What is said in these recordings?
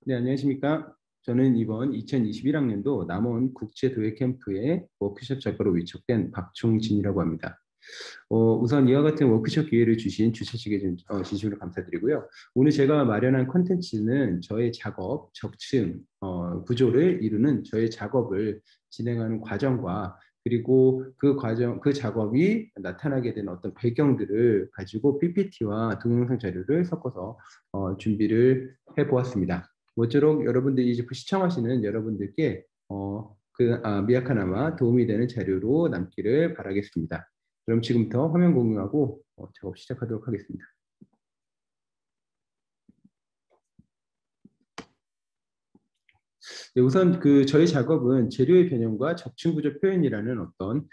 네, 안녕하십니까. 저는 이번 2021학년도 남원 국제도예 캠프의 워크숍 작가로 위촉된 박충진이라고 합니다. 우선 이와 같은 워크숍 기회를 주신 주최 측에 진심으로 감사드리고요. 오늘 제가 마련한 콘텐츠는 저의 작업, 적층, 구조를 이루는 저의 작업을 진행하는 과정과 그리고 그 과정, 그 작업이 나타나게 된 어떤 배경들을 가지고 PPT와 동영상 자료를 섞어서 준비를 해보았습니다. 모쪼록 여러분들이 이제 시청하시는 여러분들께 미약하나마 도움이 되는 자료로 남기를 바라겠습니다. 그럼 지금부터 화면 공유하고 작업 시작하도록 하겠습니다. 네, 우선 저희 작업은 재료의 변형과 적층 구조 표현이라는 어떤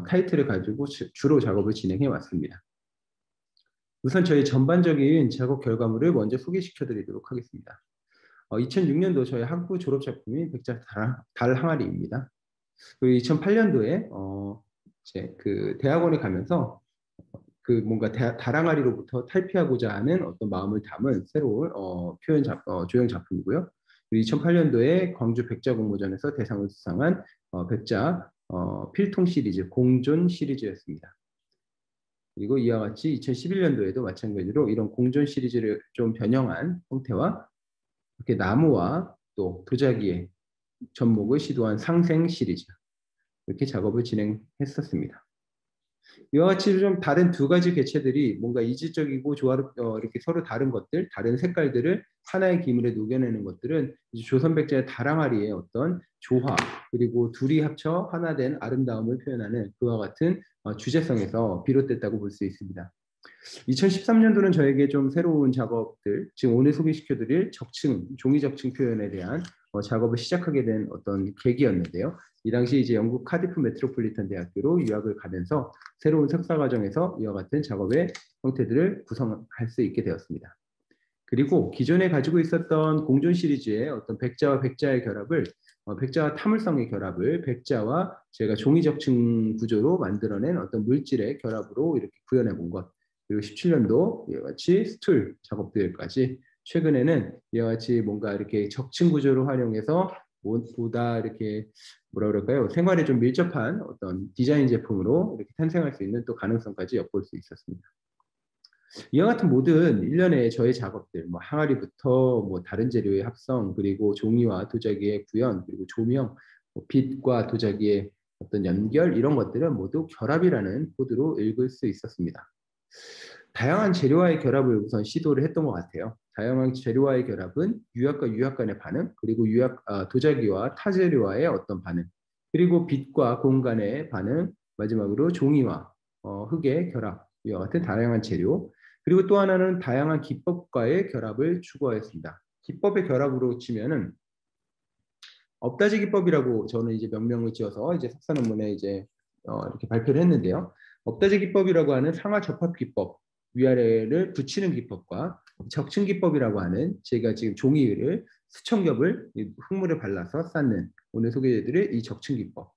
타이틀을 가지고 주로 작업을 진행해 왔습니다. 우선 저희 전반적인 작업 결과물을 먼저 소개시켜 드리도록 하겠습니다. 2006년도 저희 학부 졸업 작품인 백자 달 항아리입니다. 그리고 2008년도에 이제 대학원에 가면서 뭔가 다랑아리로부터 탈피하고자 하는 어떤 마음을 담은 새로운 조형 작품이고요. 그리고 2008년도에 광주 백자 공모전에서 대상을 수상한 백자 필통 시리즈 공존 시리즈였습니다. 그리고 이와 같이 2011년도에도 마찬가지로 이런 공존 시리즈를 좀 변형한 형태와 이렇게 나무와 또 도자기의 접목을 시도한 상생 시리즈 이렇게 작업을 진행했었습니다. 이와 같이 좀 다른 두 가지 개체들이 뭔가 이질적이고 이렇게 서로 다른 것들, 다른 색깔들을 하나의 기물에 녹여내는 것들은 이제 조선백자의 다랑아리의 어떤 조화 그리고 둘이 합쳐 하나 된 아름다움을 표현하는 그와 같은 주제성에서 비롯됐다고 볼 수 있습니다. 2013년도는 저에게 좀 새로운 작업들, 지금 오늘 소개시켜드릴 적층, 종이 적층 표현에 대한 작업을 시작하게 된 어떤 계기였는데요. 이 당시 이제 영국 카디프 메트로폴리탄 대학교로 유학을 가면서 새로운 석사 과정에서 이와 같은 작업의 형태들을 구성할 수 있게 되었습니다. 그리고 기존에 가지고 있었던 공존 시리즈의 어떤 백자와 백자의 결합을 백자와 타물성의 결합을 백자와 제가 종이 적층 구조로 만들어낸 어떤 물질의 결합으로 이렇게 구현해 본 것. 그리고 17년도 이와 같이 스툴 작업들까지 최근에는 이와 같이 뭔가 이렇게 적층 구조를 활용해서 보다 이렇게 뭐라 그럴까요? 생활에 좀 밀접한 어떤 디자인 제품으로 이렇게 탄생할 수 있는 또 가능성까지 엿볼 수 있었습니다. 이와 같은 모든 일련의 저의 작업들, 뭐 항아리부터 뭐 다른 재료의 합성, 그리고 종이와 도자기의 구현, 그리고 조명, 뭐 빛과 도자기의 어떤 연결 이런 것들은 모두 결합이라는 코드로 읽을 수 있었습니다. 다양한 재료와의 결합을 우선 시도를 했던 것 같아요. 다양한 재료와의 결합은 유약과 유약 간의 반응, 그리고 도자기와 타재료와의 어떤 반응, 그리고 빛과 공간의 반응, 마지막으로 종이와 흙의 결합, 이와 같은 다양한 재료, 그리고 또 하나는 다양한 기법과의 결합을 추구하였습니다. 기법의 결합으로 치면은 업다지 기법이라고 저는 이제 명명을 지어서 이제 석사 논문에 이제 이렇게 발표를 했는데요. 업다지 기법이라고 하는 상하 접합 기법, 위아래를 붙이는 기법과 적층 기법이라고 하는 제가 지금 종이를 수천 겹을 흙물에 발라서 쌓는 오늘 소개해드릴 이 적층 기법.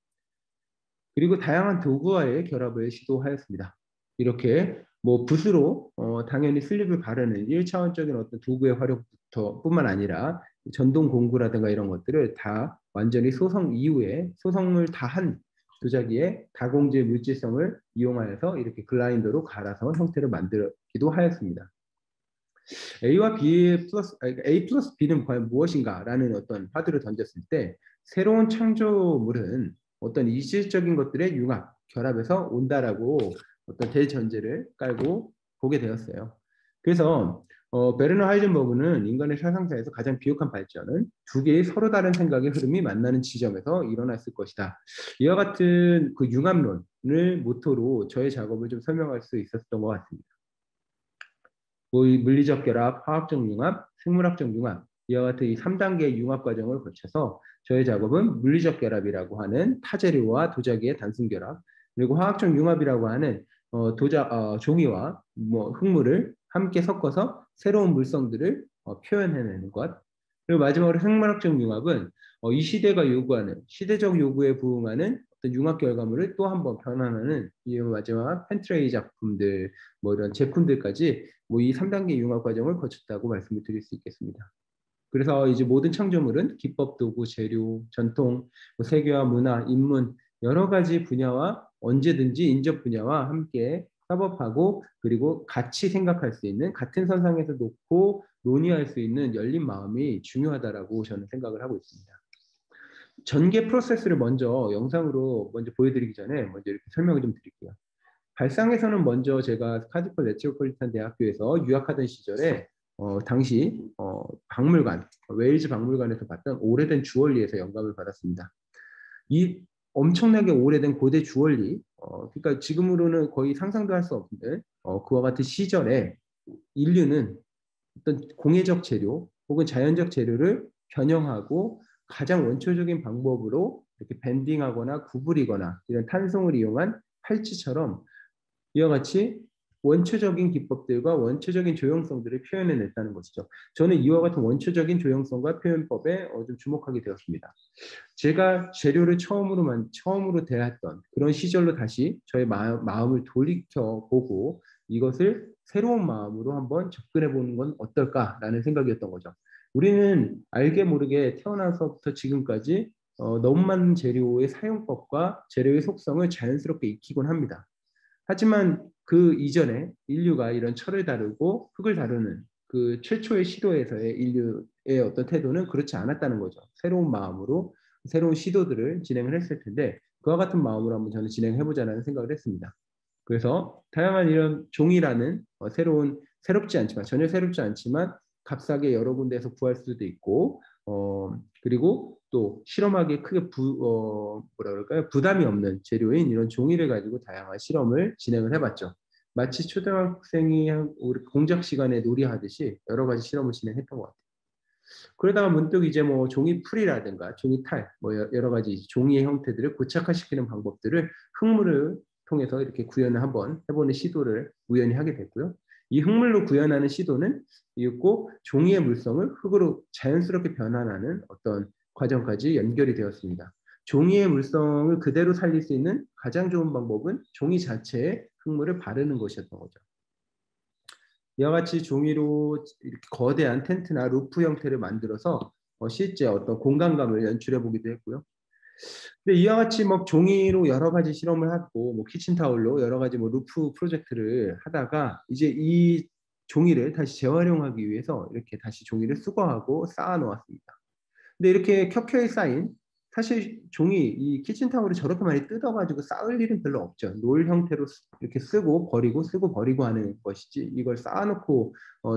그리고 다양한 도구와의 결합을 시도하였습니다. 이렇게 뭐 붓으로 당연히 슬립을 바르는 1차원적인 어떤 도구의 활용부터 뿐만 아니라 전동 공구라든가 이런 것들을 다 완전히 소성 이후에 소성을 다한 도자기의 다공재 물질성을 이용하여서 이렇게 글라인더로 갈아서 형태를 만들기도 하였습니다. A와 B 플러스 A 플러스 B는 과연 무엇인가라는 어떤 화두를 던졌을 때 새로운 창조물은 어떤 이질적인 것들의 융합, 결합에서 온다라고 어떤 대전제를 깔고 보게 되었어요. 그래서 베르너 하이젠버그는 인간의 사상사에서 가장 비옥한 발전은 두 개의 서로 다른 생각의 흐름이 만나는 지점에서 일어났을 것이다. 이와 같은 그 융합론을 모토로 저의 작업을 좀 설명할 수 있었던 것 같습니다. 물리적 결합, 화학적 융합, 생물학적 융합 이와 같은 이 3단계의 융합 과정을 거쳐서 저의 작업은 물리적 결합이라고 하는 타재료와 도자기의 단순 결합 그리고 화학적 융합이라고 하는 종이와 뭐 흙물을 함께 섞어서 새로운 물성들을 표현해내는 것 그리고 마지막으로 생물학적 융합은 이 시대가 요구하는 시대적 요구에 부응하는 어떤 융합 결과물을 또 한 번 변환하는 이 마지막 펜트레이 작품들 뭐 이런 제품들까지 뭐 이 3단계 융합 과정을 거쳤다고 말씀을 드릴 수 있겠습니다. 그래서 이제 모든 창조물은 기법, 도구, 재료, 전통, 뭐 세계화, 문화, 인문 여러 가지 분야와 언제든지 인접 분야와 함께 협업하고 그리고 같이 생각할 수 있는 같은 선상에서 놓고 논의할 수 있는 열린 마음이 중요하다라고 저는 생각을 하고 있습니다. 전개 프로세스를 먼저 영상으로 먼저 보여드리기 전에 먼저 이렇게 설명을 좀 드릴게요. 발상에서는 먼저 제가 카디프 메트로폴리탄 대학교에서 유학하던 시절에 당시 박물관, 웨일즈 박물관에서 봤던 오래된 주얼리에서 영감을 받았습니다. 이 엄청나게 오래된 고대 주얼리, 그러니까 지금으로는 거의 상상도 할 수 없는 그와 같은 시절에 인류는 어떤 공예적 재료 혹은 자연적 재료를 변형하고 가장 원초적인 방법으로 이렇게 밴딩하거나 구부리거나 이런 탄성을 이용한 팔찌처럼 이와 같이 원초적인 기법들과 원초적인 조형성들을 표현해냈다는 것이죠. 저는 이와 같은 원초적인 조형성과 표현법에 좀 주목하게 되었습니다. 제가 재료를 처음으로 대했던 그런 시절로 다시 저의 마음을 돌이켜보고 이것을 새로운 마음으로 한번 접근해보는 건 어떨까라는 생각이었던 거죠. 우리는 알게 모르게 태어나서부터 지금까지 너무 많은 재료의 사용법과 재료의 속성을 자연스럽게 익히곤 합니다. 하지만 그 이전에 인류가 이런 철을 다루고 흙을 다루는 그 최초의 시도에서의 인류의 어떤 태도는 그렇지 않았다는 거죠. 새로운 마음으로 새로운 시도들을 진행을 했을 텐데 그와 같은 마음으로 한번 저는 진행해보자는 생각을 했습니다. 그래서 다양한 이런 종이라는 새롭지 않지만 전혀 새롭지 않지만 값싸게 여러 군데에서 구할 수도 있고 그리고 또 실험하기에 크게 뭐라 그럴까요? 부담이 없는 재료인 이런 종이를 가지고 다양한 실험을 진행을 해봤죠. 마치 초등학생이 우리 공작 시간에 놀이하듯이 여러 가지 실험을 진행했던 것 같아요. 그러다가 문득 이제 뭐 종이 풀이라든가 종이 탈, 뭐 여러 가지 종이의 형태들을 고착화시키는 방법들을 흙물을 통해서 이렇게 구현을 한번 해보는 시도를 우연히 하게 됐고요. 이 흙물로 구현하는 시도는 이윽고 종이의 물성을 흙으로 자연스럽게 변환하는 어떤 과정까지 연결이 되었습니다. 종이의 물성을 그대로 살릴 수 있는 가장 좋은 방법은 종이 자체에 흙물을 바르는 것이었던 거죠. 이와 같이 종이로 이렇게 거대한 텐트나 루프 형태를 만들어서 실제 어떤 공간감을 연출해 보기도 했고요. 근데 이와 같이 뭐 종이로 여러 가지 실험을 하고 뭐 키친타올로 여러 가지 뭐 루프 프로젝트를 하다가 이제 이 종이를 다시 재활용하기 위해서 이렇게 다시 종이를 수거하고 쌓아 놓았습니다. 근데 이렇게 켜켜이 쌓인 사실 종이 이 키친타올을 저렇게 많이 뜯어가지고 쌓을 일은 별로 없죠. 롤 형태로 이렇게 쓰고 버리고 하는 것이지 이걸 쌓아놓고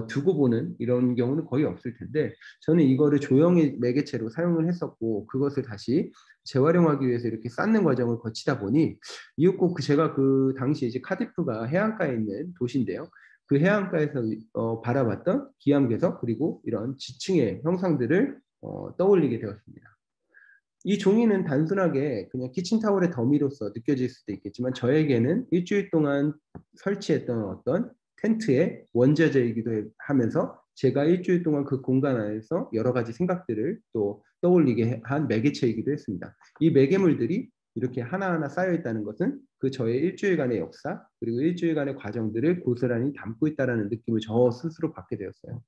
두고 보는 이런 경우는 거의 없을 텐데 저는 이거를 조형의 매개체로 사용을 했었고 그것을 다시 재활용하기 위해서 이렇게 쌓는 과정을 거치다 보니 이윽고 제가 그 당시 이제 카디프가 해안가에 있는 도시인데요. 그 해안가에서 바라봤던 기암괴석 그리고 이런 지층의 형상들을 떠올리게 되었습니다. 이 종이는 단순하게 그냥 키친타올의 더미로서 느껴질 수도 있겠지만 저에게는 일주일 동안 설치했던 어떤 텐트의 원자재이기도 하면서 제가 일주일 동안 그 공간 안에서 여러 가지 생각들을 또 떠올리게 한 매개체이기도 했습니다. 이 매개물들이 이렇게 하나하나 쌓여 있다는 것은 그 저의 일주일간의 역사 그리고 일주일간의 과정들을 고스란히 담고 있다는 느낌을 저 스스로 받게 되었어요.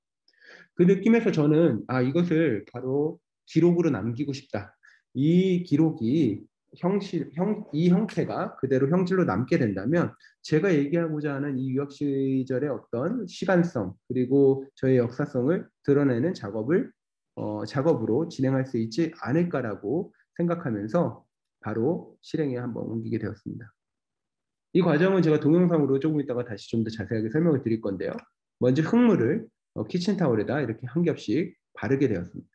그 느낌에서 저는 이것을 바로 기록으로 남기고 싶다. 이 기록이 이 형태가 그대로 형질로 남게 된다면 제가 얘기하고자 하는 이 유학 시절의 어떤 시간성 그리고 저의 역사성을 드러내는 작업으로 진행할 수 있지 않을까라고 생각하면서 바로 실행에 한번 옮기게 되었습니다. 이 과정은 제가 동영상으로 조금 있다가 다시 좀 더 자세하게 설명을 드릴 건데요. 먼저 흙물을 키친타올에다 이렇게 한 겹씩 바르게 되었습니다.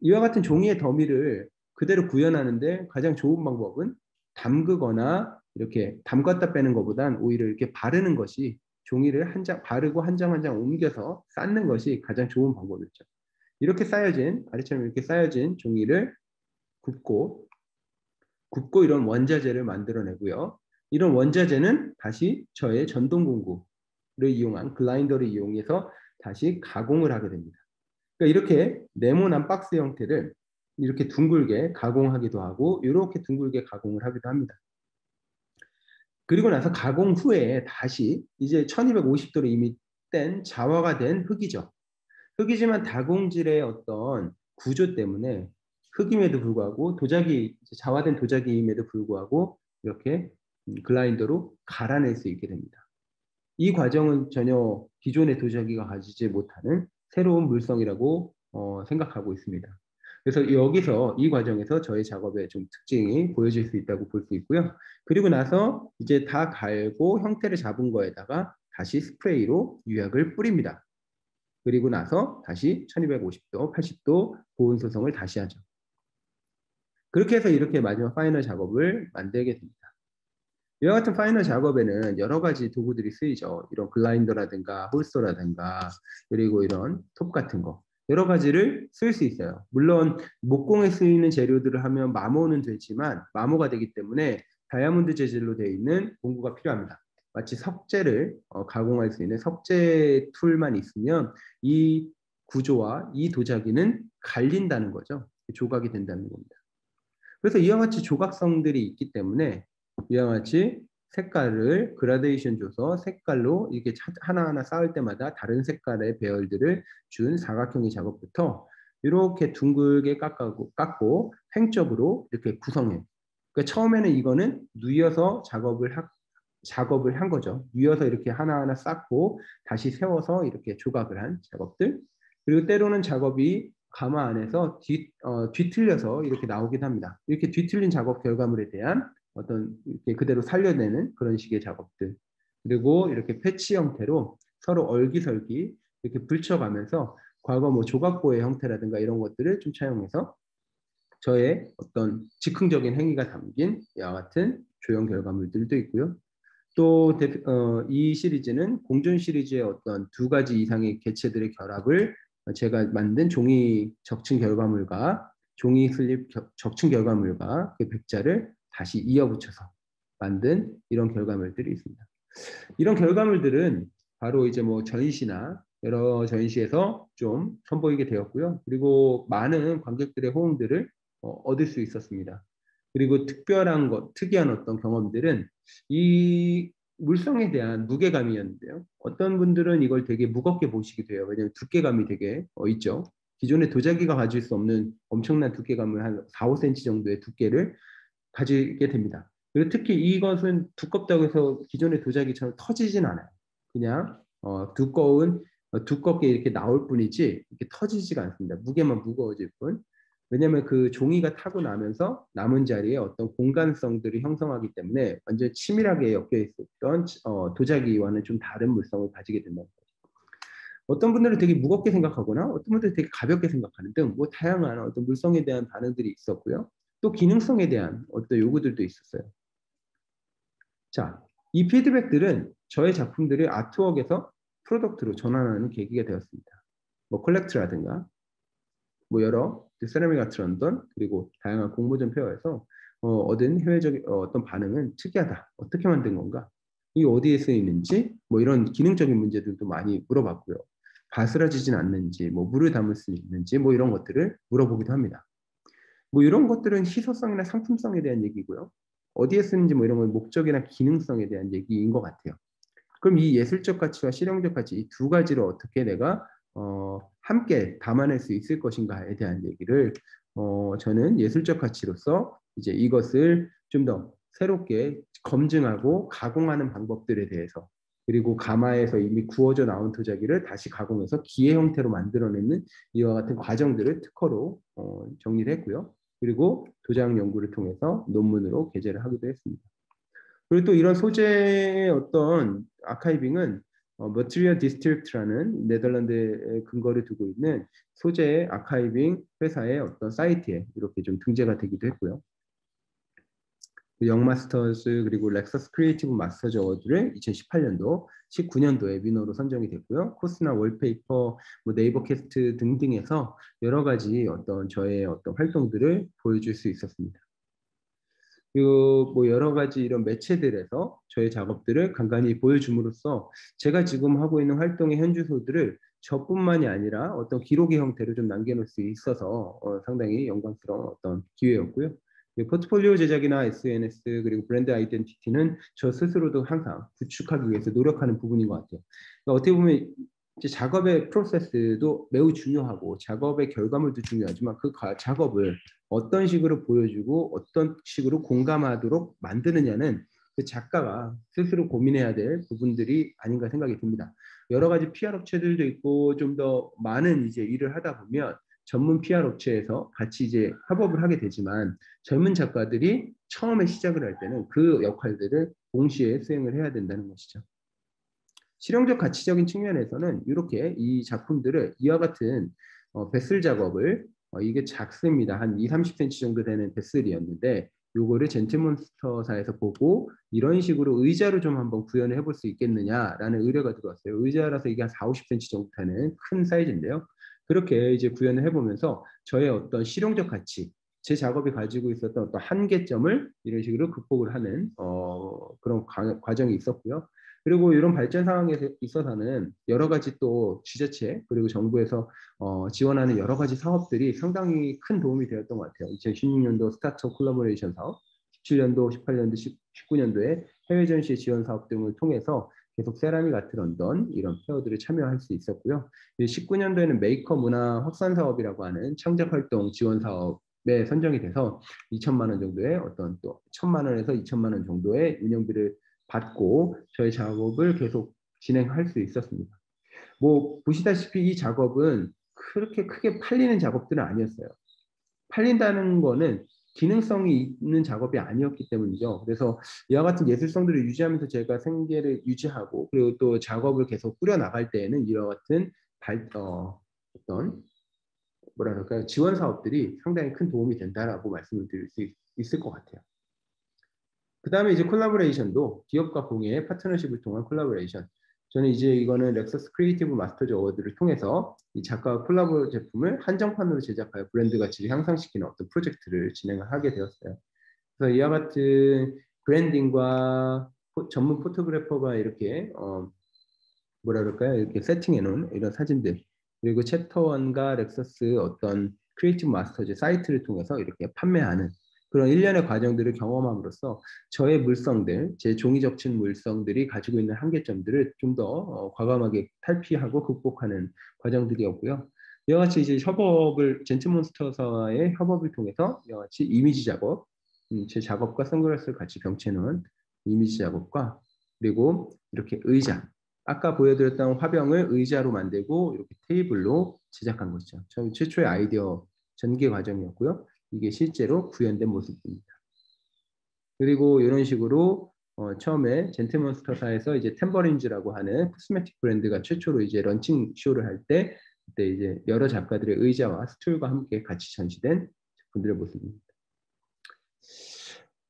이와 같은 종이의 더미를 그대로 구현하는데 가장 좋은 방법은 담그거나 이렇게 담갔다 빼는 것보단 오히려 이렇게 바르는 것이 종이를 한 장 바르고 한 장 한 장 옮겨서 쌓는 것이 가장 좋은 방법이었죠. 이렇게 쌓여진 아래처럼 이렇게 쌓여진 종이를 굽고 이런 원자재를 만들어내고요. 이런 원자재는 다시 저의 전동 공구를 이용한 글라인더를 이용해서 다시 가공을 하게 됩니다. 그러니까 이렇게 네모난 박스 형태를 이렇게 둥글게 가공하기도 하고 이렇게 둥글게 가공을 하기도 합니다. 그리고 나서 가공 후에 다시 이제 1250도로 이미 뗀 자화가 된 흙이죠. 흙이지만 다공질의 어떤 구조 때문에 흙임에도 불구하고 도자기 자화된 도자기임에도 불구하고 이렇게 글라인더로 갈아낼 수 있게 됩니다. 이 과정은 전혀 기존의 도자기가 가지지 못하는 새로운 물성이라고 생각하고 있습니다. 그래서 여기서 이 과정에서 저희 작업의 좀 특징이 보여질 수 있다고 볼 수 있고요. 그리고 나서 이제 다 갈고 형태를 잡은 거에다가 다시 스프레이로 유약을 뿌립니다. 그리고 나서 다시 1250도, 80도 고온 소성을 다시 하죠. 그렇게 해서 이렇게 마지막 파이널 작업을 만들게 됩니다. 이와 같은 파이널 작업에는 여러 가지 도구들이 쓰이죠. 이런 글라인더라든가 홀서라든가 그리고 이런 톱 같은 거 여러 가지를 쓸 수 있어요. 물론 목공에 쓰이는 재료들을 하면 마모는 되지만 마모가 되기 때문에 다이아몬드 재질로 되어 있는 공구가 필요합니다. 마치 석재를 가공할 수 있는 석재 툴만 있으면 이 구조와 이 도자기는 갈린다는 거죠. 조각이 된다는 겁니다. 그래서 이와 같이 조각성들이 있기 때문에 이와 같이 색깔을 그라데이션 줘서 색깔로 이렇게 하나하나 쌓을 때마다 다른 색깔의 배열들을 준 사각형의 작업부터 이렇게 둥글게 깎고 횡적으로 이렇게 구성해요. 그러니까 처음에는 이거는 누이어서 작업을 한 거죠. 누이어서 이렇게 하나하나 쌓고 다시 세워서 이렇게 조각을 한 작업들. 그리고 때로는 작업이 가마 안에서 뒤틀려서 이렇게 나오기도 합니다. 이렇게 뒤틀린 작업 결과물에 대한 어떤 이렇게 그대로 살려내는 그런 식의 작업들. 그리고 이렇게 패치 형태로 서로 얼기설기 이렇게 붙여가면서 과거 뭐 조각보의 형태라든가 이런 것들을 좀 차용해서 저의 어떤 즉흥적인 행위가 담긴 이와 같은 조형 결과물들도 있고요. 또 이 시리즈는 공존 시리즈의 어떤 두 가지 이상의 개체들의 결합을 제가 만든 종이 적층 결과물과 종이 슬립 적층 결과물과 그 백자를 다시 이어붙여서 만든 이런 결과물들이 있습니다. 이런 결과물들은 바로 이제 뭐 전시나 여러 전시에서 좀 선보이게 되었고요. 그리고 많은 관객들의 호응들을 얻을 수 있었습니다. 그리고 특이한 어떤 경험들은 이 물성에 대한 무게감이었는데요. 어떤 분들은 이걸 되게 무겁게 보시기도 해요. 왜냐하면 두께감이 되게 있죠. 기존의 도자기가 가질 수 없는 엄청난 두께감을 한 4, 5cm 정도의 두께를 가지게 됩니다. 그리고 특히 이것은 두껍다고 해서 기존의 도자기처럼 터지진 않아요. 그냥 두껍게 이렇게 나올 뿐이지 이렇게 터지지가 않습니다. 무게만 무거워질 뿐. 왜냐하면 그 종이가 타고 나면서 남은 자리에 어떤 공간성들이 형성하기 때문에 완전 치밀하게 엮여 있었던 도자기와는 좀 다른 물성을 가지게 된다는 거죠. 어떤 분들은 되게 무겁게 생각하거나 어떤 분들은 되게 가볍게 생각하는 등 뭐 다양한 어떤 물성에 대한 반응들이 있었고요. 또 기능성에 대한 어떤 요구들도 있었어요. 자, 이 피드백들은 저의 작품들을 아트웍에서 프로덕트로 전환하는 계기가 되었습니다. 뭐 컬렉트라든가 뭐 여러 세라믹 아트 런던 그리고 다양한 공모전 페어에서 얻은 해외적 어떤 반응은 특이하다. 어떻게 만든 건가? 이 어디에 쓰이는지 뭐 이런 기능적인 문제들도 많이 물어봤고요. 바스라지진 않는지, 뭐 물을 담을 수 있는지 뭐 이런 것들을 물어보기도 합니다. 뭐 이런 것들은 희소성이나 상품성에 대한 얘기고요. 어디에 쓰는지 뭐 이런 건 목적이나 기능성에 대한 얘기인 것 같아요. 그럼 이 예술적 가치와 실용적 가치 이 두 가지를 어떻게 내가 함께 담아낼 수 있을 것인가에 대한 얘기를 저는 예술적 가치로서 이제 이것을 좀 더 새롭게 검증하고 가공하는 방법들에 대해서 그리고 가마에서 이미 구워져 나온 도자기를 다시 가공해서 기계 형태로 만들어내는 이와 같은 과정들을 특허로 정리를 했고요. 그리고 도장 연구를 통해서 논문으로 게재를 하기도 했습니다. 그리고 또 이런 소재의 어떤 아카이빙은 Material District라는 네덜란드에 근거를 두고 있는 소재 아카이빙 회사의 어떤 사이트에 이렇게 좀 등재가 되기도 했고요. 영마스터즈 그리고 렉서스 크리에이티브 마스터즈 어워드를 2018년도, 19년도에 위너로 선정이 됐고요. 코스나 월페이퍼, 뭐 네이버 캐스트 등등에서 여러 가지 어떤 저의 어떤 활동들을 보여줄 수 있었습니다. 그리고 뭐 여러 가지 이런 매체들에서 저의 작업들을 간간히 보여줌으로써 제가 지금 하고 있는 활동의 현주소들을 저뿐만이 아니라 어떤 기록의 형태로 좀 남겨놓을 수 있어서 상당히 영광스러운 어떤 기회였고요. 포트폴리오 제작이나 SNS 그리고 브랜드 아이덴티티는 저 스스로도 항상 구축하기 위해서 노력하는 부분인 것 같아요. 그러니까 어떻게 보면 이제 작업의 프로세스도 매우 중요하고 작업의 결과물도 중요하지만 그 작업을 어떤 식으로 보여주고 어떤 식으로 공감하도록 만드느냐는 그 작가가 스스로 고민해야 될 부분들이 아닌가 생각이 듭니다. 여러 가지 PR 업체들도 있고 좀 더 많은 이제 일을 하다 보면 전문 PR 업체에서 같이 이제 협업을 하게 되지만 젊은 작가들이 처음에 시작을 할 때는 그 역할들을 동시에 수행을 해야 된다는 것이죠. 실용적 가치적인 측면에서는 이렇게 이 작품들을 이와 같은 뱃슬 작업을 이게 작습니다. 한 2, 30cm 정도 되는 뱃슬이었는데 요거를 젠틀몬스터사에서 보고 이런 식으로 의자로 좀 한번 구현을 해볼 수 있겠느냐라는 의뢰가 들어왔어요. 의자라서 이게 한 4, 50cm 정도 되는 큰 사이즈인데요. 그렇게 이제 구현을 해보면서 저의 어떤 실용적 가치, 제 작업이 가지고 있었던 어떤 한계점을 이런 식으로 극복을 하는 그런 과정이 있었고요. 그리고 이런 발전 상황에 있어서는 여러 가지 또 지자체 그리고 정부에서 지원하는 여러 가지 사업들이 상당히 큰 도움이 되었던 것 같아요. 2016년도 스타트업 콜라보레이션 사업, 17년도, 18년도, 19년도에 해외 전시 지원 사업 등을 통해서 계속 세라믹 아트 런던 이런 페어들을 참여할 수 있었고요. 19년도에는 메이커 문화 확산 사업이라고 하는 창작 활동 지원 사업에 선정이 돼서 2천만 원 정도의 어떤 또 1천만 원에서 2천만 원 정도의 운영비를 받고 저희 작업을 계속 진행할 수 있었습니다. 뭐 보시다시피 이 작업은 그렇게 크게 팔리는 작업들은 아니었어요. 팔린다는 거는 기능성이 있는 작업이 아니었기 때문이죠. 그래서 이와 같은 예술성들을 유지하면서 제가 생계를 유지하고 그리고 또 작업을 계속 꾸려 나갈 때에는 이와 같은 어떤 뭐라 그럴까요? 지원 사업들이 상당히 큰 도움이 된다라고 말씀을 드릴 수 있을 것 같아요. 그 다음에 이제 콜라보레이션도 기업과 공예의 파트너십을 통한 콜라보레이션. 저는 이제 이거는 렉서스 크리에이티브 마스터즈 어워드를 통해서 이 작가와 콜라보 제품을 한정판으로 제작하여 브랜드 가치를 향상시키는 어떤 프로젝트를 진행을 하게 되었어요. 그래서 이와 같은 브랜딩과 전문 포토그래퍼가 이렇게 뭐라 그럴까요? 이렇게 세팅해 놓은 이런 사진들 그리고 챕터 1과 렉서스 어떤 크리에이티브 마스터즈 사이트를 통해서 이렇게 판매하는 그런 일련의 과정들을 경험함으로써 저의 물성들, 제 종이 접친 물성들이 가지고 있는 한계점들을 좀 더 과감하게 탈피하고 극복하는 과정들이었고요. 이와 같이 이제 협업을 젠트몬스터사와의 협업을 통해서 이와 같이 이미지 작업, 제 작업과 선글라스를 같이 병채놓은 이미지 작업과 그리고 이렇게 의자, 아까 보여드렸던 화병을 의자로 만들고 이렇게 테이블로 제작한 것이죠. 저희 최초의 아이디어 전개 과정이었고요. 이게 실제로 구현된 모습입니다. 그리고 이런 식으로 처음에 젠틀몬스터사에서 이제 템버린즈라고 하는 코스메틱 브랜드가 최초로 이제 런칭 쇼를 할 때 그때 이제 여러 작가들의 의자와 스툴과 함께 같이 전시된 작품들의 모습입니다.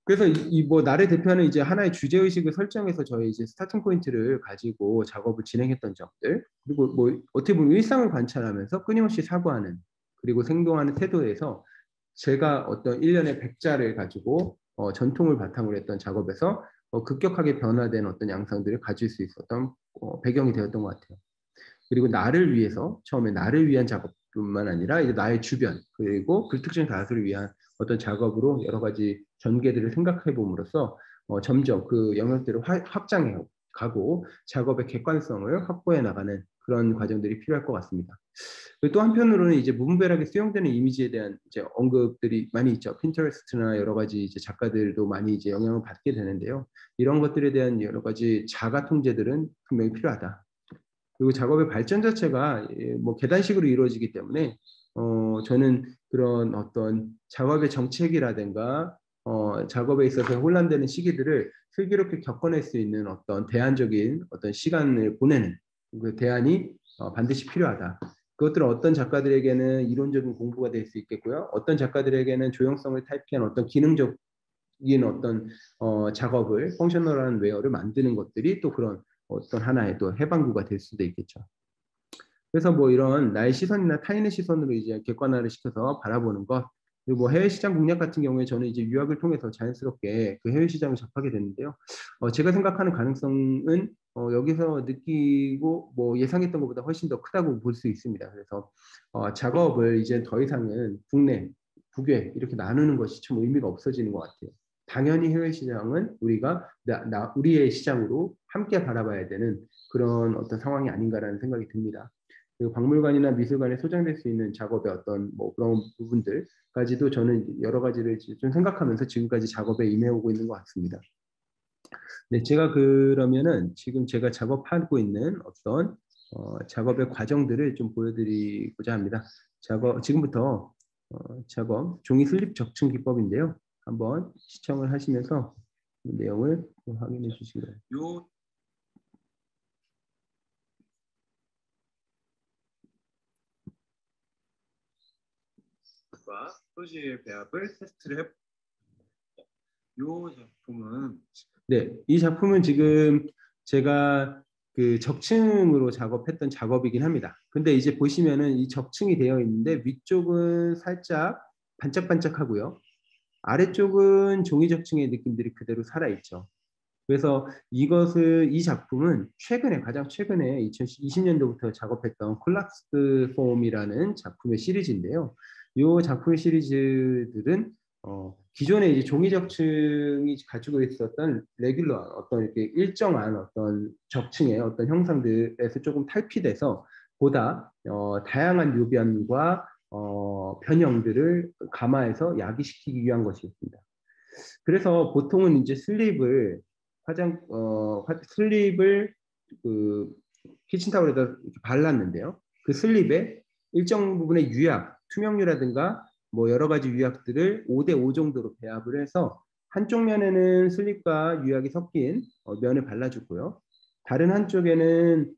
그래서 뭐 나를 대표하는 이제 하나의 주제 의식을 설정해서 저희 이제 스타팅 포인트를 가지고 작업을 진행했던 점들 그리고 뭐 어떻게 보면 일상을 관찰하면서 끊임없이 사고하는 그리고 생동하는 태도에서 제가 어떤 일련의 백자를 가지고 전통을 바탕으로 했던 작업에서 급격하게 변화된 어떤 양상들을 가질 수 있었던 배경이 되었던 것 같아요. 그리고 나를 위해서 처음에 나를 위한 작업뿐만 아니라 이제 나의 주변 그리고 불특정 다수를 위한 어떤 작업으로 여러 가지 전개들을 생각해 봄으로써 점점 그 영역들을 확장해 가고 작업의 객관성을 확보해 나가는 그런 과정들이 필요할 것 같습니다. 또 한편으로는 이제 무분별하게 수용되는 이미지에 대한 이제 언급들이 많이 있죠. 핀터레스트나 여러 가지 이제 작가들도 많이 이제 영향을 받게 되는데요. 이런 것들에 대한 여러 가지 자가 통제들은 분명히 필요하다. 그리고 작업의 발전 자체가 뭐 계단식으로 이루어지기 때문에 저는 그런 어떤 작업의 정책이라든가 작업에 있어서 혼란되는 시기들을 슬기롭게 겪어낼 수 있는 어떤 대안적인 어떤 시간을 보내는 그 대안이 반드시 필요하다. 그것들은 어떤 작가들에게는 이론적인 공부가 될 수 있겠고요. 어떤 작가들에게는 조형성을 탈피한 어떤 기능적인 어떤 작업을 펑셔널한 웨어를 만드는 것들이 또 그런 어떤 하나의 또 해방구가 될 수도 있겠죠. 그래서 뭐 이런 나의 시선이나 타인의 시선으로 이제 객관화를 시켜서 바라보는 것 그리고 뭐 해외 시장 공략 같은 경우에 저는 이제 유학을 통해서 자연스럽게 그 해외 시장을 접하게 됐는데요. 제가 생각하는 가능성은 여기서 느끼고 뭐 예상했던 것보다 훨씬 더 크다고 볼 수 있습니다. 그래서 작업을 이제 더 이상은 국내, 국외 이렇게 나누는 것이 좀 의미가 없어지는 것 같아요. 당연히 해외 시장은 우리가 우리의 시장으로 함께 바라봐야 되는 그런 어떤 상황이 아닌가라는 생각이 듭니다. 그리고 박물관이나 미술관에 소장될 수 있는 작업의 어떤 뭐 그런 부분들까지도 저는 여러 가지를 좀 생각하면서 지금까지 작업에 임해오고 있는 것 같습니다. 네, 제가 그러면은 지금 제가 작업하고 있는 어떤 작업의 과정들을 좀 보여드리고자 합니다. 지금부터 작업 종이 슬립 적층 기법인데요. 한번 시청을 하시면서 내용을 확인해 주시기 바랍니다. 소지의 배합을 테스트를 해볼게요. 이 작품은 네, 이 작품은 지금 제가 그 적층으로 작업했던 작업이긴 합니다. 근데 이제 보시면은 이 적층이 되어 있는데 위쪽은 살짝 반짝반짝하고요. 아래쪽은 종이 적층의 느낌들이 그대로 살아있죠. 그래서 이 작품은 가장 최근에 2020년도부터 작업했던 콜락스 폼이라는 작품의 시리즈인데요. 이 작품의 시리즈들은 기존에 이제 종이 적층이 가지고 있었던 레귤러 어떤 이렇게 일정한 어떤 적층의 어떤 형상들에서 조금 탈피돼서 보다 다양한 요변과 변형들을 감화해서 야기시키기 위한 것이었습니다. 그래서 보통은 이제 슬립을 그 키친타올에다 발랐는데요. 그 슬립에 일정 부분의 유약, 투명유라든가 뭐 여러 가지 유약들을 5대5 정도로 배합을 해서 한쪽 면에는 슬립과 유약이 섞인 면을 발라주고요. 다른 한쪽에는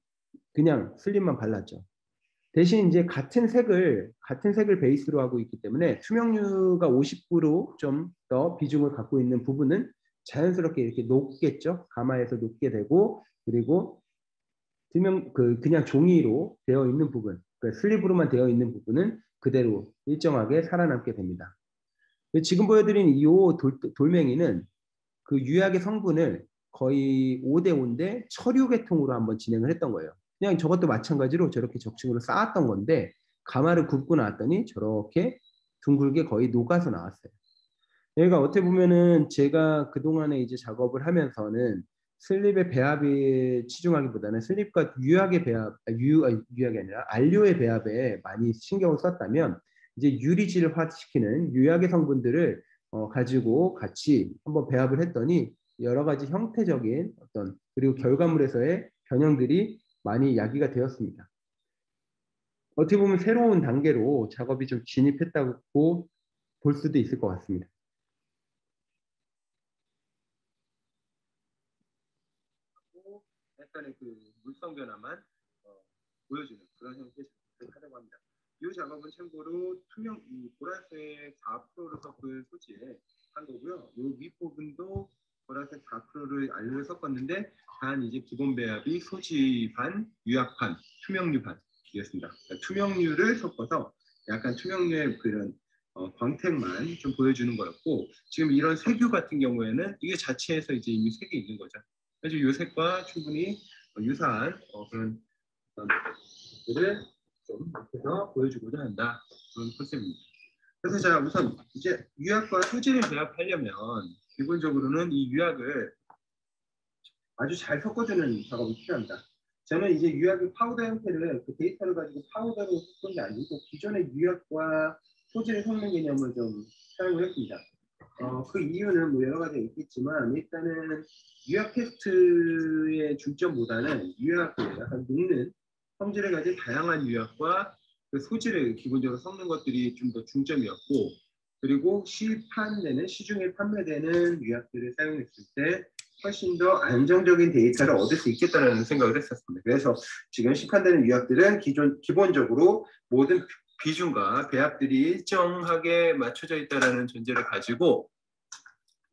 그냥 슬립만 발랐죠. 대신 이제 같은 색을 베이스로 하고 있기 때문에 투명유가 50% 좀 더 비중을 갖고 있는 부분은 자연스럽게 이렇게 녹겠죠. 가마에서 녹게 되고, 그리고 그냥 종이로 되어 있는 부분, 그러니까 슬립으로만 되어 있는 부분은 그대로 일정하게 살아남게 됩니다. 지금 보여드린 이 돌멩이는 그 유약의 성분을 거의 5대5인데 처류 계통으로 한번 진행을 했던 거예요. 그냥 저것도 마찬가지로 저렇게 적층으로 쌓았던 건데 가마를 굽고 나왔더니 저렇게 둥글게 거의 녹아서 나왔어요. 여기가 어떻게 보면은 제가 그동안에 이제 작업을 하면서는 슬립의 배합에 치중하기보다는 슬립과 유약의 유약이 아니라 안료의 배합에 많이 신경을 썼다면 이제 유리질화시키는 유약의 성분들을 가지고 같이 한번 배합을 했더니 여러 가지 형태적인 그리고 결과물에서의 변형들이 많이 야기가 되었습니다. 어떻게 보면 새로운 단계로 작업이 좀 진입했다고 볼 수도 있을 것 같습니다. 약간의 그 물성 변화만 보여주는 그런 형태의 작업을 하려고 합니다. 이 작업은 참고로 이 보라색 4%를 섞은 소지에 한 거고요. 이 윗부분도 보라색 4%를 안료를 섞었는데 단 이제 기본 배합이 소지 반, 유약 반, 투명유 반이었습니다. 그러니까 투명유를 섞어서 약간 투명유의 그런 광택만 좀 보여주는 거였고, 지금 이런 색유 같은 경우에는 이게 자체에서 이제 이미 색이 있는 거죠. 그래서 이 색과 충분히 유사한 그런 것들을 좀 앞에서 보여주고자 한다, 그런 컨셉입니다. 그래서 자, 우선 이제 유약과 소지를 배합하려면 기본적으로는 이 유약을 아주 잘 섞어주는 작업이 필요합니다. 저는 이제 유약의 파우더 형태를 그 데이터를 가지고 파우더로 섞은 게 아니고 기존의 유약과 소지를 섞는 개념을 좀 사용을 했습니다. 그 이유는 뭐 여러 가지가 있겠지만 일단은 유약 테스트의 중점보다는 유약을 약간 녹는 성질을 가진 다양한 유약과 그 소지를 기본적으로 섞는 것들이 좀 더 중점이었고, 그리고 시중에 판매되는 유약들을 사용했을 때 훨씬 더 안정적인 데이터를 얻을 수 있겠다는 생각을 했었습니다. 그래서 지금 시판되는 유약들은 기본적으로 모든 비중과 배합들이 일정하게 맞춰져 있다는 전제를 가지고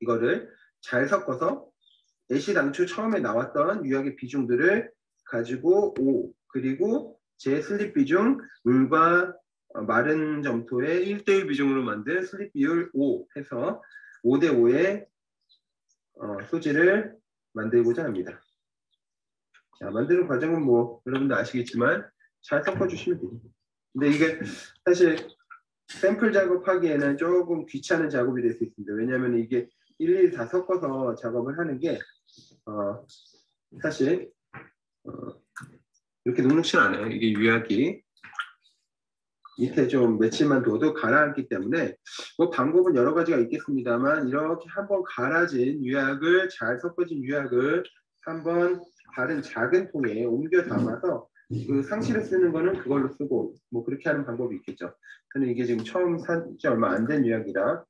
이거를 잘 섞어서 애시당초 처음에 나왔던 유약의 비중들을 가지고 5, 그리고 제 슬립 비중 물과 마른 점토의 1대1 비중으로 만든 슬립 비율 5 해서 5대5의 소지를 만들고자 합니다. 자, 만드는 과정은 뭐 여러분도 아시겠지만 잘 섞어주시면 됩니다. 근데 이게 사실 샘플 작업하기에는 조금 귀찮은 작업이 될 수 있습니다. 왜냐하면 이게 일일이 다 섞어서 작업을 하는 게 사실 이렇게 녹록진 않아요. 이게 유약이 밑에 좀 며칠만 둬도 가라앉기 때문에 뭐 방법은 여러 가지가 있겠습니다만 이렇게 한번 갈아진 유약을 잘 섞어진 유약을 한번 다른 작은 통에 옮겨 담아서 그 상시를 쓰는 거는 그걸로 쓰고 뭐 그렇게 하는 방법이 있겠죠. 저는 이게 지금 처음 산 지 얼마 안 된 유약이라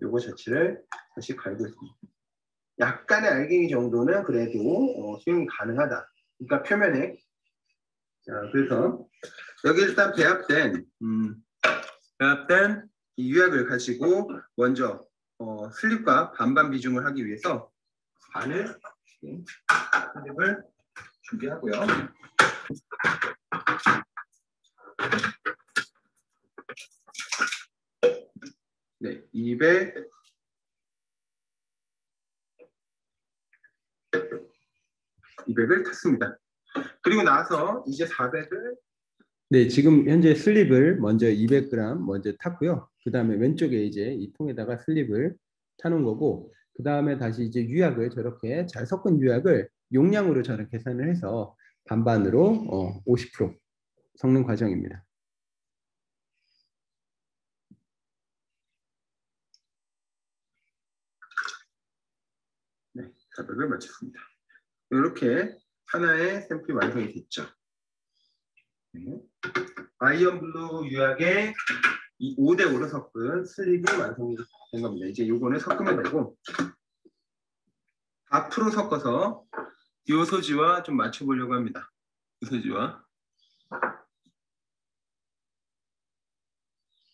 요거 자체를 다시 갈고 있습니다. 약간의 알갱이 정도는 그래도 수용이 가능하다. 그러니까 표면에 자 그래서 여기 일단 배합된 이 유약을 가지고 먼저 슬립과 반반 비중을 하기 위해서 반을 슬립을 준비하고요. 네, 200을 탔습니다. 그리고 나서 이제 400을 네, 지금 현재 슬립을 먼저 200g 먼저 탔고요. 그 다음에 왼쪽에 이제 이 통에다가 슬립을 타는 거고, 그 다음에 다시 이제 유약을 저렇게 잘 섞은 유약을 용량으로 저는 계산을 해서 반반으로 50% 섞는 과정입니다. 네, 400을 맞췄습니다. 이렇게 하나의 샘플이 완성이 됐죠. 네. 아이언블루 유약에 이 5대5로 섞은 슬립이 완성이 된 겁니다. 이제 요거는 섞으면 되고 앞으로 섞어서 이 소지와 좀 맞춰보려고 합니다. 이 소지와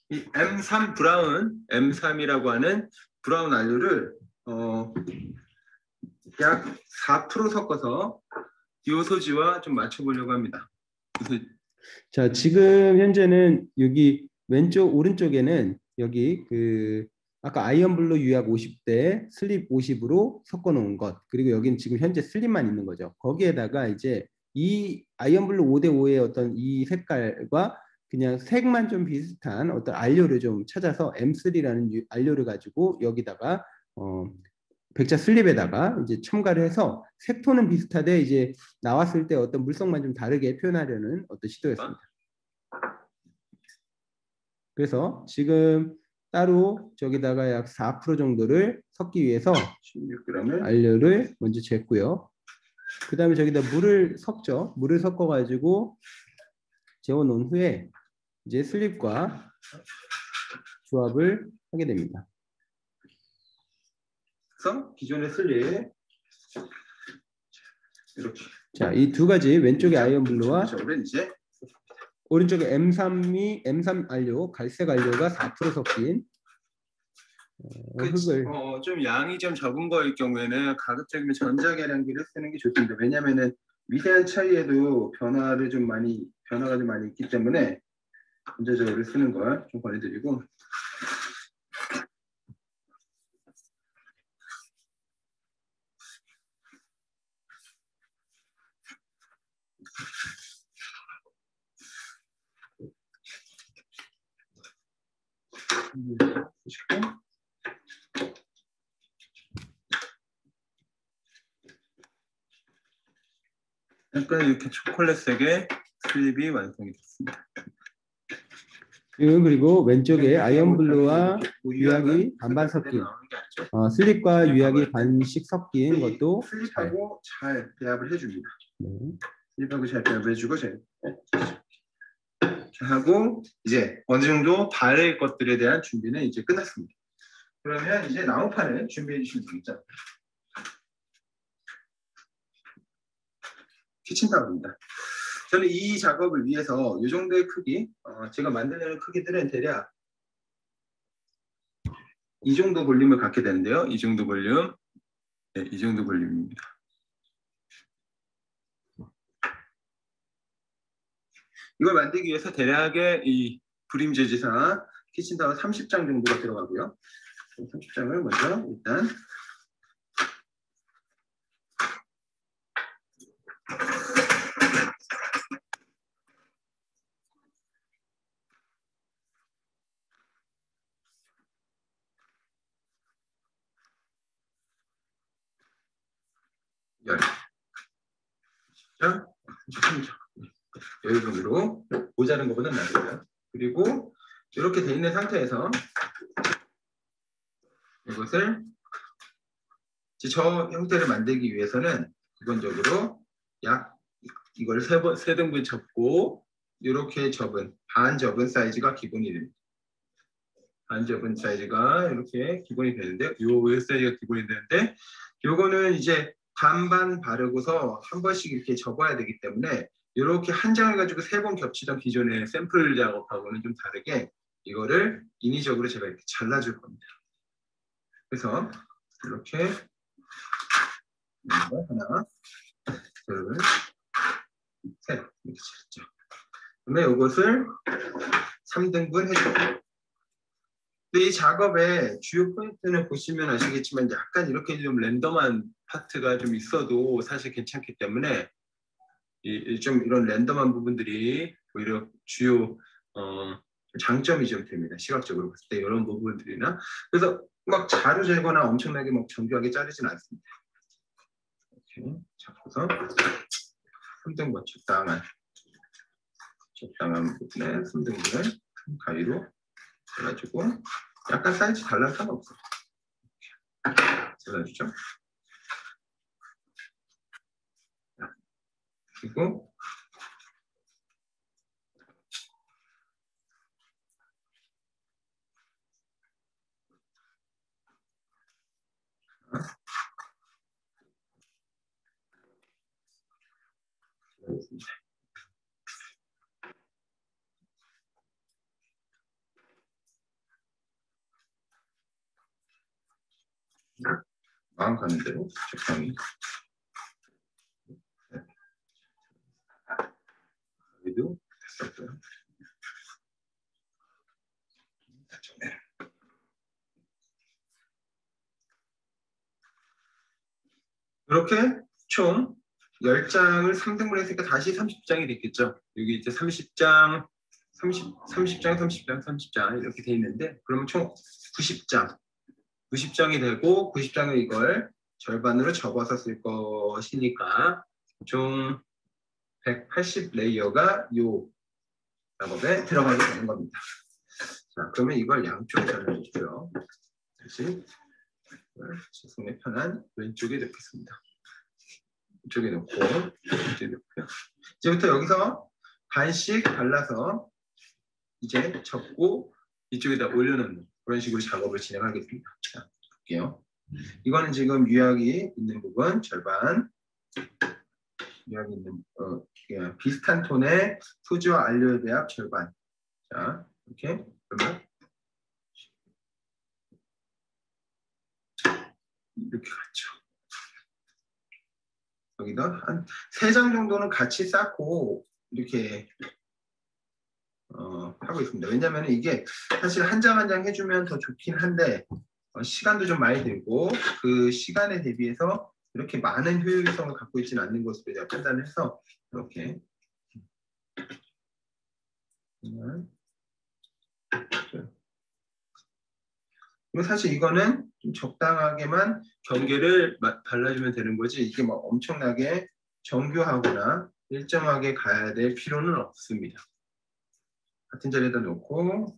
이 M3 브라운, M3이라고 하는 브라운 안료를 약 4% 섞어서 이 소지와 좀 맞춰보려고 합니다. 자, 지금 현재는 여기 왼쪽 오른쪽에는 여기 그 아까 아이언블루 유약 50대 슬립 50으로 섞어 놓은 것, 그리고 여기는 지금 현재 슬립만 있는 거죠. 거기에다가 이제 이 아이언블루 5대5의 어떤 이 색깔과 그냥 색만 좀 비슷한 어떤 안료를 좀 찾아서 M3라는 안료를 가지고 여기다가 백자 슬립에다가 이제 첨가를 해서 색톤은 비슷하되 이제 나왔을 때 어떤 물성만 좀 다르게 표현하려는 어떤 시도였습니다. 그래서 지금 따로 저기다가 약 4% 정도를 섞기 위해서 16g을 안료를 먼저 쟀고요. 그 다음에 저기다 물을 섞죠. 물을 섞어가지고 재워놓은 후에 이제 슬립과 조합을 하게 됩니다. 그래서 기존의 슬립 이렇게 자, 이 두 가지 왼쪽에 아이언블루와 오렌지 오른쪽에 M3 안료, 갈색 안료가 4% 섞인 흙을 좀 양이 좀 적은 거일 경우에는 가급적이면 전자계량기를 쓰는 게 좋습니다. 왜냐하면은 미세한 차이에도 변화가 좀 많이 있기 때문에 전자적으로 쓰는 걸 좀 권해드리고 약간 이렇게 초콜릿색의 슬립이 완성이 됐습니다. 그리고 왼쪽에 아이언블루와 유약이 반반 섞인 슬립과 유약이 반씩 섞인 것도 슬립하고 잘 배합을 해줍니다. 네. 슬립하고 잘 배합을 해주고 하고 이제 어느 정도 다를 것들에 대한 준비는 이제 끝났습니다. 그러면 이제 나무판을 준비해 주시면 되겠죠. 키친타올입니다. 저는 이 작업을 위해서 이 정도의 크기, 제가 만들려는 크기들은 대략 이 정도 볼륨을 갖게 되는데요. 이 정도 볼륨, 네, 이 정도 볼륨입니다. 이걸 만들기 위해서 대략의 이 브림 재질상 키친타올 30장 정도가 들어가고요. 30장을 먼저 일단 열. 자, 33점. 여유분으로 모자른 것보다 나아요. 그리고 이렇게 돼 있는 상태에서 이것을 저 형태를 만들기 위해서는 기본적으로 약 이걸 세 등분 접고 이렇게 접은 반 접은 사이즈가 기본이 됩니다. 반 접은 사이즈가 이렇게 기본이 되는데 요 사이즈가 기본이 되는데 요거는 이제 반반 바르고서 한 번씩 이렇게 접어야 되기 때문에 이렇게 한 장을 가지고 3번 겹치던 기존의 샘플 작업하고는 좀 다르게 이거를 인위적으로 제가 이렇게 잘라줄 겁니다. 그래서 이렇게 하나, 둘, 셋 이렇게 잘랐죠. 그다음에 이것을 3등분 해줍니다. 근데 이 작업의 주요 포인트는 보시면 아시겠지만 약간 이렇게 좀 랜덤한 파트가 좀 있어도 사실 괜찮기 때문에 좀 이런 랜덤한 부분들이 오히려 주요 장점이 좀 됩니다. 시각적으로 봤을 때 이런 부분들이나 그래서 막 자루 재거나 엄청나게 막 정교하게 자르진 않습니다. 이렇게 잡고서 3등분 적당한 부분에 3등분을 가위로 해가지고 약간 사이즈 달라도 상관없어요. 잘라주죠. 그리고 마음 가는 대로 적당히 여기도 됐었고요. 이렇게 총 10장을 3등분 했으니까 다시 30장이 됐겠죠. 여기 이제 30장, 30장, 30장, 30장 이렇게 돼 있는데 그러면 총 90장. 90장이 되고 90장을 이걸 절반으로 접어서 쓸 것이니까 총 180 레이어가 요 작업에 들어가게 되는 겁니다. 자, 그러면 이걸 양쪽에 잘라주고요. 다시 제 손에 편한 왼쪽에 넣겠습니다. 이쪽에 넣고 이쪽에 넣고요. 이제부터 여기서 반씩 발라서 이제 접고 이쪽에다 올려놓는 그런 식으로 작업을 진행하겠습니다. 자, 볼게요. 이거는 지금 유약이 있는 부분 절반, 유약이 있는 비슷한 톤의 소지와 알료의 배합 절반. 자, 이렇게 그러면 이렇게 갔죠. 여기다 한 3장 정도는 같이 쌓고 이렇게 하고 있습니다. 왜냐하면 이게 사실 한 장 한 장 해주면 더 좋긴 한데 시간도 좀 많이 들고 그 시간에 대비해서 이렇게 많은 효율성을 갖고 있지는 않는 것으로 제가 판단해서 이렇게 그리고 사실 이거는 좀 적당하게만 경계를 발라주면 되는 거지 이게 막 엄청나게 정교하거나 일정하게 가야 될 필요는 없습니다. 같은 자리에다 놓고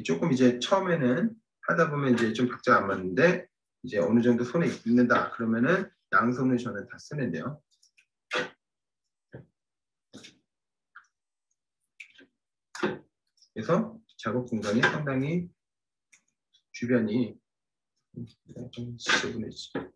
조금 이제 처음에는 하다 보면 이제 좀 박자가 안 맞는데 이제 어느 정도 손에 익는다 그러면은 양손을 저는 다 쓰는데요. 그래서 작업 공간이 상당히 주변이 좀 지저분해지죠.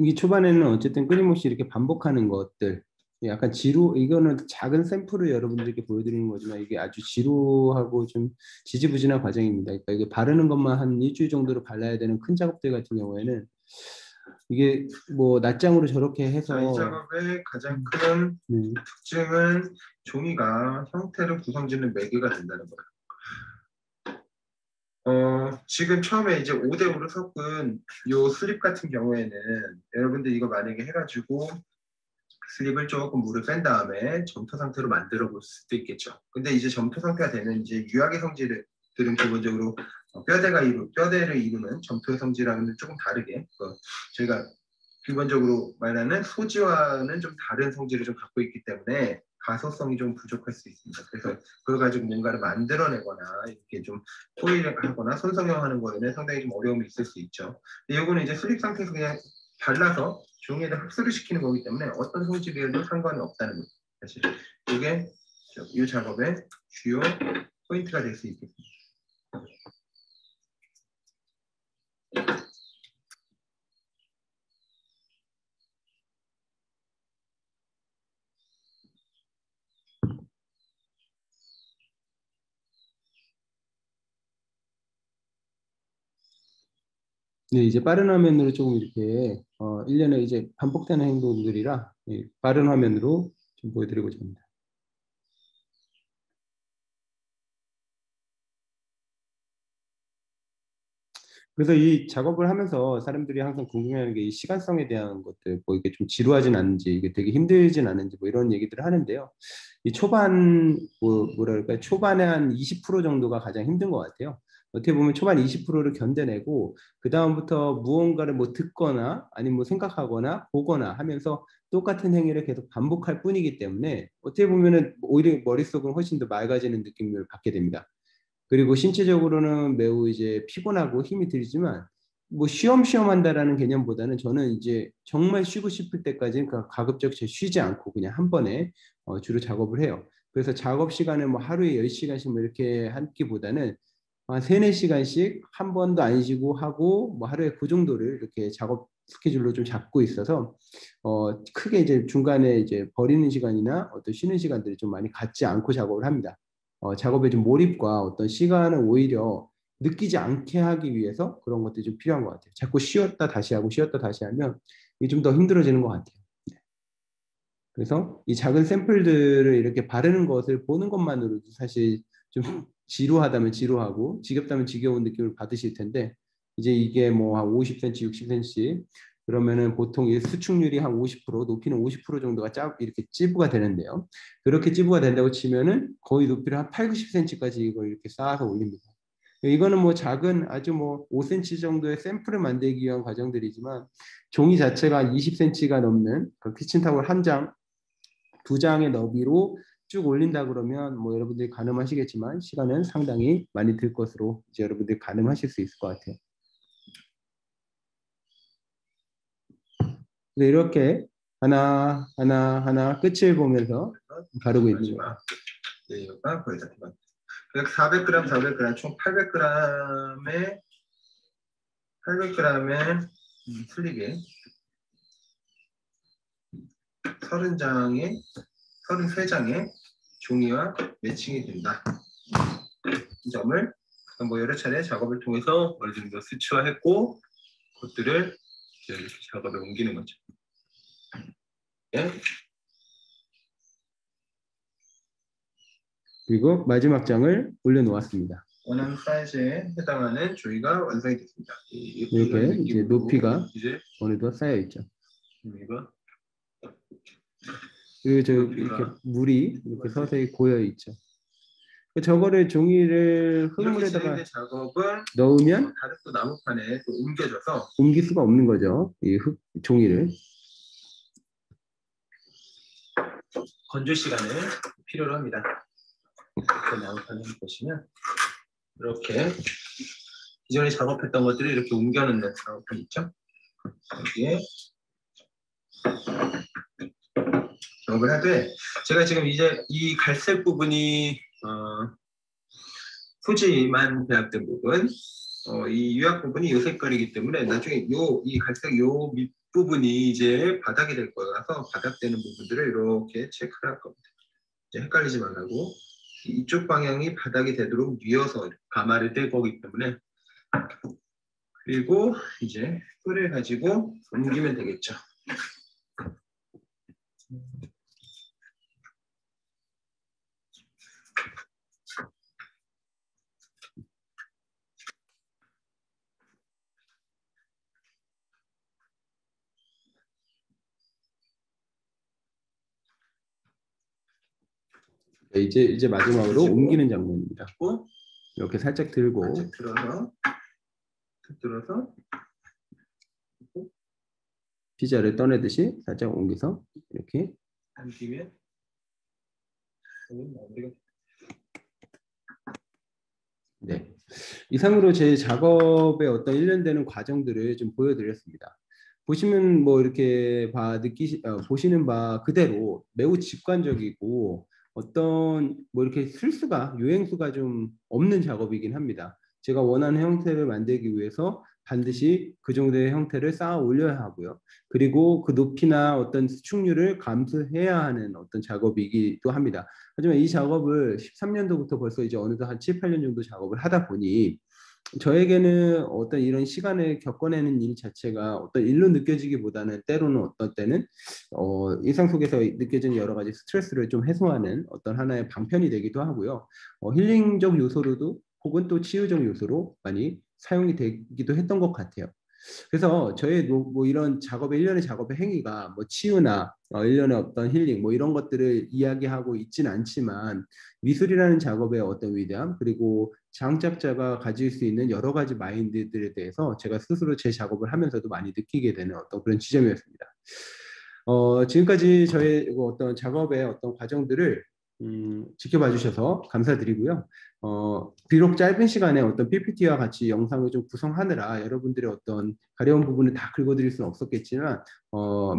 이게 초반에는 어쨌든 끊임없이 이렇게 반복하는 것들 약간 이거는 작은 샘플을 여러분들께 보여드리는 거지만 이게 아주 지루하고 좀 지지부진한 과정입니다. 그러니까 이게 바르는 것만 한 일주일 정도로 발라야 되는 큰 작업들 같은 경우에는 이게 뭐 낱장으로 저렇게 해서 이 작업의 가장 큰 특징은 종이가 형태를 구성짓는 매개가 된다는 거예요. 지금 처음에 이제 5대5로 섞은 요 슬립 같은 경우에는 여러분들 이거 만약에 해가지고 슬립을 조금 물을 뺀 다음에 점토 상태로 만들어 볼 수도 있겠죠. 근데 이제 점토 상태가 되면 이제 유약의 성질들은 기본적으로 뼈대를 이루는 점토의 성질하고는 조금 다르게 저희가 기본적으로 말하는 소지와는 좀 다른 성질을 좀 갖고 있기 때문에 가소성이 좀 부족할 수 있습니다. 그래서 그걸 가지고 뭔가를 만들어내거나 이렇게 좀 포일을 하거나 손성형하는 거에는 상당히 좀 어려움이 있을 수 있죠. 근데 이거는 이제 슬립 상태에서 그냥 발라서 종이에다 흡수를 시키는 거기 때문에 어떤 성질이어도 상관이 없다는 거죠. 사실 이게 이 작업의 주요 포인트가 될 수 있겠습니다. 네, 이제 빠른 화면으로 조금 이렇게 1년에 이제 반복되는 행동들이라 빠른 화면으로 좀 보여드리고자 합니다. 그래서 이 작업을 하면서 사람들이 항상 궁금해하는 게 이 시간성에 대한 것들, 뭐 이게 좀 지루하진 않은지, 이게 되게 힘들진 않은지, 뭐 이런 얘기들을 하는데요. 이 초반, 뭐랄까, 초반에 한 20% 정도가 가장 힘든 것 같아요. 어떻게 보면 초반 20%를 견뎌내고, 그다음부터 무언가를 뭐 듣거나, 아니면 뭐 생각하거나, 보거나 하면서 똑같은 행위를 계속 반복할 뿐이기 때문에, 어떻게 보면은 오히려 머릿속은 훨씬 더 맑아지는 느낌을 받게 됩니다. 그리고 신체적으로는 매우 이제 피곤하고 힘이 들지만 뭐 쉬엄쉬엄 한다라는 개념보다는 저는 이제 정말 쉬고 싶을 때까지는 가급적 쉬지 않고 그냥 한 번에 주로 작업을 해요. 그래서 작업 시간을 뭐 하루에 10시간씩 뭐 이렇게 하기보다는 한 3, 4시간씩 한 번도 안 쉬고 하고 뭐 하루에 그 정도를 이렇게 작업 스케줄로 좀 잡고 있어서 크게 이제 중간에 이제 버리는 시간이나 어떤 쉬는 시간들이 좀 많이 갖지 않고 작업을 합니다. 작업의 좀 몰입과 어떤 시간을 오히려 느끼지 않게 하기 위해서 그런 것들이 좀 필요한 것 같아요. 자꾸 쉬었다 다시 하고 쉬었다 다시 하면 이게 좀 더 힘들어지는 것 같아요. 네. 그래서 이 작은 샘플들을 이렇게 바르는 것을 보는 것만으로도 사실 좀 지루하다면 지루하고 지겹다면 지겨운 느낌을 받으실 텐데 이제 이게 뭐 한 50cm, 60cm 그러면은 보통 이 수축률이 한 50%, 높이는 50% 정도가 이렇게 찌부가 되는데요. 그렇게 찌부가 된다고 치면은 거의 높이를 한 8, 90cm까지 이걸 이렇게 쌓아서 올립니다. 이거는 뭐 작은 아주 뭐 5cm 정도의 샘플을 만들기 위한 과정들이지만 종이 자체가 한 20cm가 넘는 그 키친타월 한 장, 두 장의 너비로 쭉 올린다 그러면 뭐 여러분들이 가늠하시겠지만 시간은 상당히 많이 들 것으로 이제 여러분들이 가늠하실 수 있을 것 같아요. 이렇게 하나 끝을 보면서 바르고 있는 거예요. 레이어가 거의 다 들어갑니다. 400g, 400g, 총 800g의 슬립에 33장의 종이와 매칭이 된다. 이 점을 뭐 여러 차례 작업을 통해서 어느 정도 수치화했고 그것들을 이렇게 작업에 옮기는 거죠. 네. 그리고 마지막 장을 올려놓았습니다. 원하는 사이즈에 해당하는 종이가 완성이 됐습니다. 이렇게 이제 높이가 어느덧 쌓여 있죠. 그리고 저 이렇게 물이 이렇게 서서히 고여 있죠. 저거를 종이를 흙물에다가 작업을 넣으면 다른 또 나무판에 또 옮겨져서 옮길 수가 없는 거죠. 이 종이를. 건조 시간을 필요로 합니다. 그 나무판을 보시면 이렇게 기존에 작업했던 것들을 이렇게 옮겨놓는 작업판 있죠. 여기에 작업을 하되 제가 지금 이제 이 갈색 부분이 소지만 배합된 부분, 이 유약 부분이 이 색깔이기 때문에 나중에 이 갈색 요 부분이 이제 바닥이 될 거라서 바닥되는 부분들을 이렇게 체크를 할 겁니다. 이제 헷갈리지 말라고 이쪽 방향이 바닥이 되도록 뉘어서 가마를 뗄 거기 때문에 그리고 이제 끈을 가지고 옮기면 되겠죠. 네, 이제 마지막으로 그리고 옮기는 장면입니다. 어? 이렇게 살짝 들고 살짝 들어서 피자를 떠내듯이 살짝 옮겨서 이렇게 옮기면 마무리가. 네. 이상으로 제 작업의 어떤 일련되는 과정들을 좀 보여드렸습니다. 보시면 뭐 이렇게 보시는 바 그대로 매우 직관적이고 어떤 뭐 이렇게 슬수가 유행수가 좀 없는 작업이긴 합니다. 제가 원하는 형태를 만들기 위해서 반드시 그 정도의 형태를 쌓아 올려야 하고요. 그리고 그 높이나 어떤 수축률을 감수해야 하는 어떤 작업이기도 합니다. 하지만 이 작업을 13년도부터 벌써 이제 어느덧 한 7, 8년 정도 작업을 하다 보니 저에게는 어떤 이런 시간을 겪어내는 일 자체가 어떤 일로 느껴지기보다는 때로는 어떤 때는 일상 속에서 느껴지는 여러 가지 스트레스를 좀 해소하는 어떤 하나의 방편이 되기도 하고요. 힐링적 요소로도 혹은 또 치유적 요소로 많이 사용이 되기도 했던 것 같아요. 그래서 저의 뭐 이런 일련의 작업의 행위가 뭐 치유나 일련의 어떤 힐링 뭐 이런 것들을 이야기하고 있지는 않지만 미술이라는 작업의 어떤 위대함 그리고 창작자가 가질 수 있는 여러 가지 마인드들에 대해서 제가 스스로 제 작업을 하면서도 많이 느끼게 되는 어떤 그런 지점이었습니다. 지금까지 저의 어떤 작업의 어떤 과정들을 지켜봐 주셔서 감사드리고요. 비록 짧은 시간에 어떤 PPT와 같이 영상을 좀 구성하느라 여러분들의 어떤 가려운 부분을 다 긁어드릴 수는 없었겠지만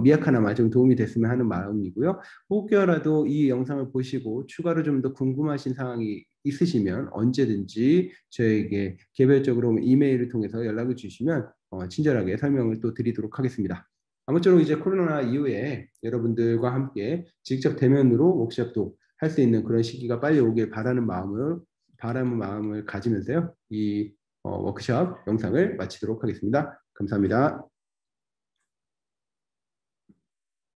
미약하나마 좀 도움이 됐으면 하는 마음이고요. 혹여라도 이 영상을 보시고 추가로 좀 더 궁금하신 사항이 있으시면 언제든지 저에게 개별적으로 이메일을 통해서 연락을 주시면 친절하게 설명을 또 드리도록 하겠습니다. 아무쪼록 이제 코로나 이후에 여러분들과 함께 직접 대면으로 워크숍도 할 수 있는 그런 시기가 빨리 오길 바라는 마음을 가지면서요. 이 워크숍 영상을 마치도록 하겠습니다. 감사합니다.